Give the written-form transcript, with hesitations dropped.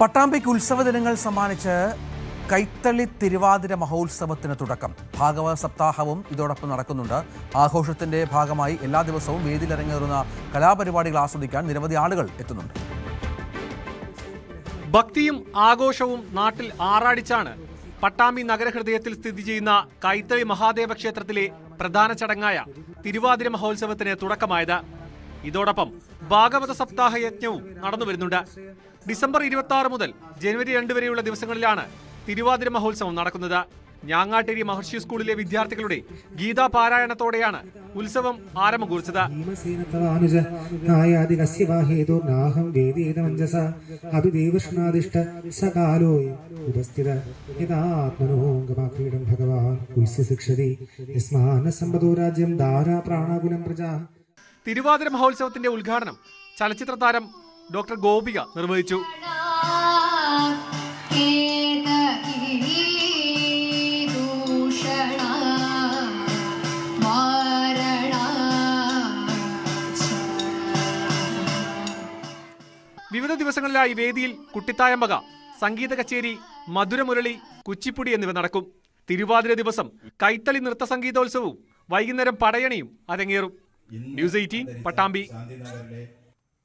പട്ടാമ്പിക്ക് ഉത്സവ ദിനങ്ങൾ സമ്മാനിച്ച് കൈത്തളി തിരുവാതിര മഹോത്സവത്തിന് തുടക്കം. ഭാഗവത സപ്താഹവും ഇതോടൊപ്പം നടക്കുന്നുണ്ട്. ആഘോഷത്തിന്റെ ഭാഗമായി എല്ലാ ദിവസവും വേദിയിലിറങ്ങേറുന്ന കലാപരിപാടികൾ ആസ്വദിക്കാൻ നിരവധി ആളുകൾ എത്തുന്നുണ്ട്. ഭക്തിയും ആഘോഷവും നാട്ടിൽ ആറാടിച്ചാണ് പട്ടാമ്പി നഗരഹൃദയത്തിൽ സ്ഥിതി ചെയ്യുന്ന കൈത്തളി മഹാദേവ ക്ഷേത്രത്തിലെ പ്രധാന ചടങ്ങായ തിരുവാതിര മഹോത്സവത്തിന് തുടക്കമായത്. ഇതോടൊപ്പം ഭാഗവത സപ്താഹ യജ്ഞവും നടന്നുവരുന്നുണ്ട്. ഡിസംബർ 26 മുതൽ ജനുവരി 2 വരെയുള്ള ദിവസങ്ങളിലാണ് തിരുവാതിര മഹോത്സവം നടക്കുന്നത്. ഞാങ്ങാട്ടേരി മഹർഷി സ്കൂളിലെ വിദ്യാർത്ഥികളുടെ ഗീതാ പാരായണത്തോടെയാണ് ഉത്സവം ആരംഭം കുറിച്ചത്. തിരുവാതിര മഹോത്സവത്തിന്റെ ഉദ്ഘാടനം ചലച്ചിത്ര താരം ഡോക്ടർ ഗോപിക നിർവഹിച്ചു. വിവിധ ദിവസങ്ങളിലായി വേദിയിൽ കുട്ടിത്തായമ്പക, സംഗീത കച്ചേരി, മധുരമുരളി, കുച്ചിപ്പുടി എന്നിവ നടക്കും. തിരുവാതിര ദിവസം കൈത്തളി നൃത്ത സംഗീതോത്സവവും വൈകുന്നേരം പടയണിയും അരങ്ങേറും. ന്യൂസ് 18 പട്ടാമ്പി.